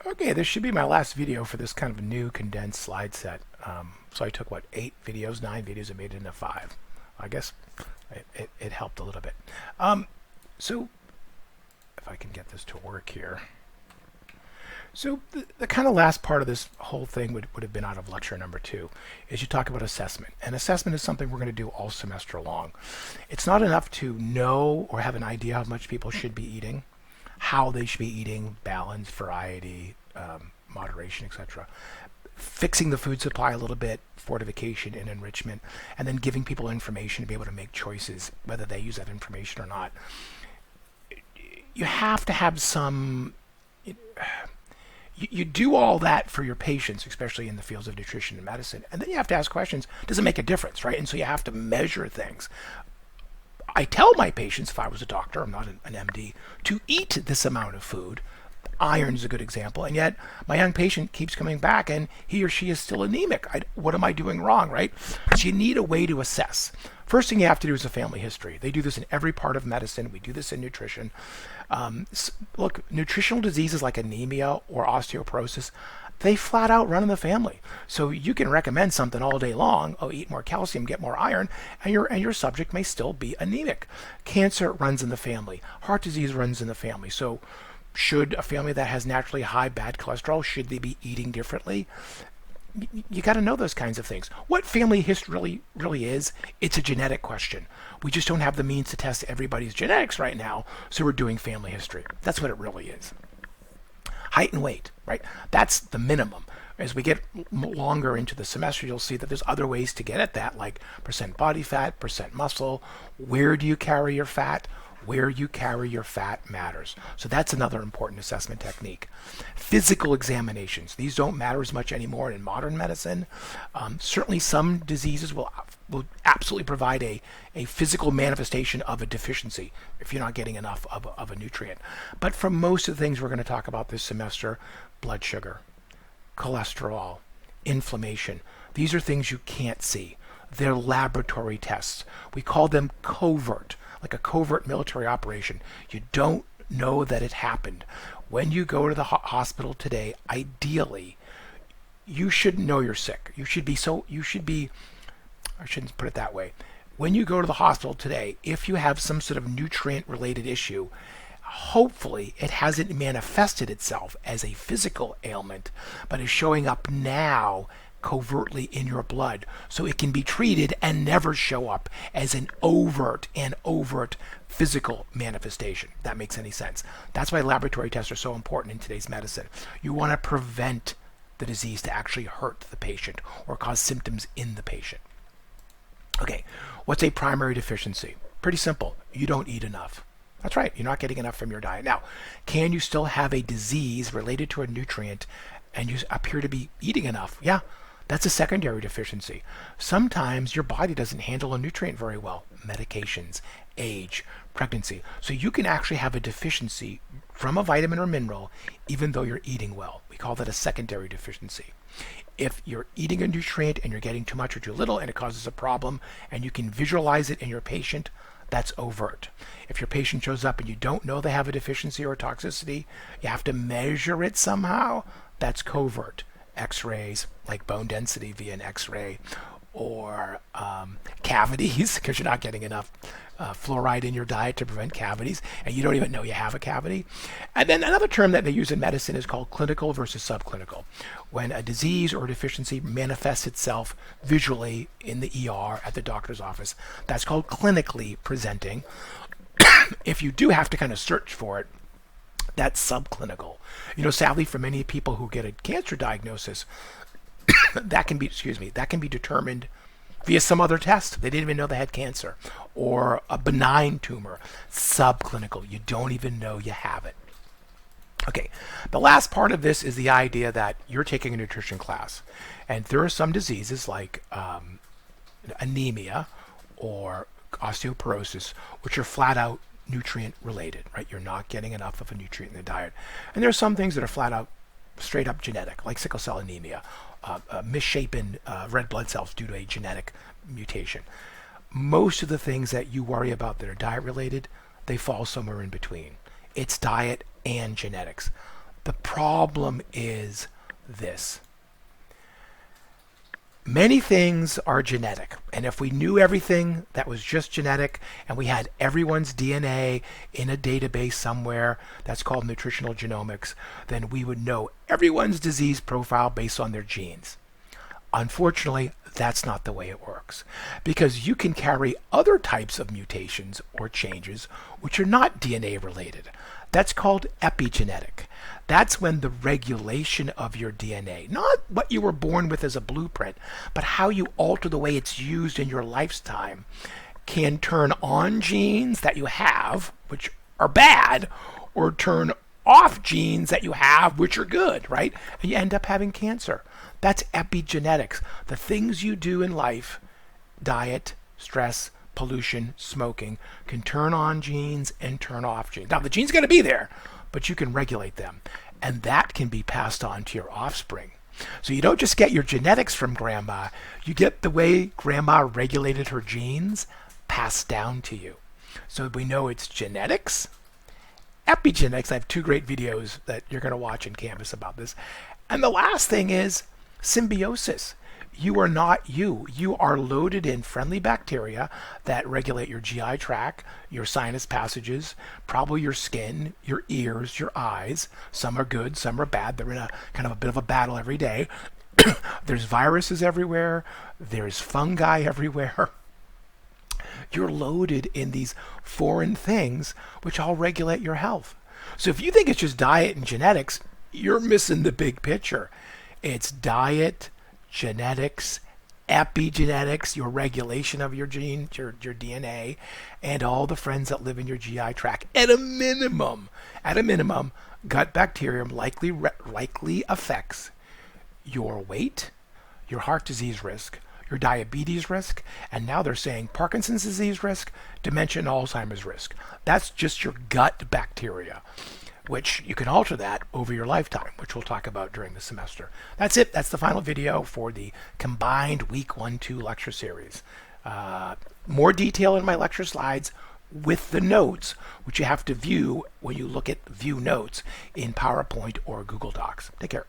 Okay, this should be my last video for this kind of new condensed slide set. So I took, what, 9 videos and made it into 5. I guess it helped a little bit. So if I can get this to work here. So the kind of last part of this whole thing would have been out of lecture number 2, is you talk about assessment. And assessment is something we're going to do all semester long. It's not enough to know or have an idea how much people should be eating, how they should be eating, balance, variety, moderation, etc. Fixing the food supply a little bit, fortification and enrichment, and then giving people information to be able to make choices, whether they use that information or not. You have to have some... You do all that for your patients, especially in the fields of nutrition and medicine, and then you have to ask questions. Does it make a difference, right? And so you have to measure things. I tell my patients, if I was a doctor, I'm not an MD, to eat this amount of food. Iron is a good example, and yet my young patient keeps coming back and he or she is still anemic. What am I doing wrong, right? So you need a way to assess. First thing you have to do is a family history. They do this in every part of medicine. We do this in nutrition. Look, nutritional diseases like anemia or osteoporosis, they flat out run in the family. So you can recommend something all day long, oh, eat more calcium, get more iron, and your subject may still be anemic. Cancer runs in the family. Heart disease runs in the family. So should a family that has naturally high bad cholesterol, should they be eating differently? You got to know those kinds of things. What family history really is, it's a genetic question. We just don't have the means to test everybody's genetics right now, so we're doing family history. That's what it really is. Height and weight, right? That's the minimum. As we get longer into the semester, you'll see that there's other ways to get at that, like percent body fat, percent muscle. Where do you carry your fat? Where you carry your fat matters. So that's another important assessment technique. Physical examinations. These don't matter as much anymore in modern medicine. Certainly some diseases will absolutely provide a physical manifestation of a deficiency if you're not getting enough of a nutrient. But for most of the things we're going to talk about this semester, blood sugar, cholesterol, inflammation, these are things you can't see. They're laboratory tests. We call them covert, like a covert military operation. You don't know that it happened. When you go to the hospital today, ideally, you shouldn't know you're sick. I shouldn't put it that way. When you go to the hospital today, if you have some sort of nutrient-related issue, hopefully it hasn't manifested itself as a physical ailment, but is showing up now covertly in your blood, so it can be treated and never show up as an overt physical manifestation. If that makes any sense. That's why laboratory tests are so important in today's medicine. You want to prevent the disease to actually hurt the patient or cause symptoms in the patient. Okay, what's a primary deficiency? Pretty simple. You don't eat enough. That's right, you're not getting enough from your diet. Now, can you still have a disease related to a nutrient and you appear to be eating enough? Yeah. That's a secondary deficiency. Sometimes your body doesn't handle a nutrient very well. Medications, age, pregnancy. So you can actually have a deficiency from a vitamin or mineral even though you're eating well. We call that a secondary deficiency. If you're eating a nutrient and you're getting too much or too little and it causes a problem and you can visualize it in your patient, that's overt. If your patient shows up and you don't know they have a deficiency or a toxicity, you have to measure it somehow, that's covert. X-rays, like bone density via an X-ray, or cavities, because you're not getting enough fluoride in your diet to prevent cavities, and you don't even know you have a cavity. And then another term that they use in medicine is called clinical versus subclinical. When a disease or a deficiency manifests itself visually in the ER at the doctor's office, that's called clinically presenting. If you do have to kind of search for it, that's subclinical. Sadly, for many people who get a cancer diagnosis, that can be determined via some other test. They didn't even know they had cancer, or a benign tumor. Subclinical. You don't even know you have it. Okay, the last part of this is the idea that you're taking a nutrition class, and there are some diseases like anemia or osteoporosis, which are flat out nutrient related, right? You're not getting enough of a nutrient in the diet. And there are some things that are flat out straight up genetic, like sickle cell anemia, misshapen red blood cells due to a genetic mutation. Most of the things that you worry about that are diet related, they fall somewhere in between. It's diet and genetics. The problem is this. Many things are genetic, and if we knew everything that was just genetic and we had everyone's DNA in a database somewhere that's called nutritional genomics, then we would know everyone's disease profile based on their genes. Unfortunately, that's not the way it works, because you can carry other types of mutations or changes which are not DNA related. That's called epigenetic. That's when the regulation of your DNA, not what you were born with as a blueprint, but how you alter the way it's used in your lifetime, can turn on genes that you have, which are bad, or turn off genes that you have, which are good, right? And you end up having cancer. That's epigenetics. The things you do in life, diet, stress, pollution, smoking, can turn on genes and turn off genes. Now, the gene's going to be there, but you can regulate them. And that can be passed on to your offspring. So you don't just get your genetics from grandma, you get the way grandma regulated her genes passed down to you. So we know it's genetics, epigenetics. I have 2 great videos that you're going to watch in Canvas about this. And the last thing is symbiosis. You are not you. You are loaded in friendly bacteria that regulate your GI tract, your sinus passages, probably your skin, your ears, your eyes. Some are good, some are bad. They're in a kind of a bit of a battle every day. There's viruses everywhere. There's fungi everywhere. You're loaded in these foreign things which all regulate your health. So if you think it's just diet and genetics, you're missing the big picture. It's diet, genetics, epigenetics, your regulation of your genes, your DNA, and all the friends that live in your GI tract. At a minimum, gut bacterium likely affects your weight, your heart disease risk, your diabetes risk, and now they're saying Parkinson's disease risk, dementia, and Alzheimer's risk. That's just your gut bacteria, which you can alter that over your lifetime, which we'll talk about during the semester. That's it. That's the final video for the combined week 1-2 lecture series. More detail in my lecture slides with the notes, which you have to view when you look at view notes in PowerPoint or Google Docs. Take care.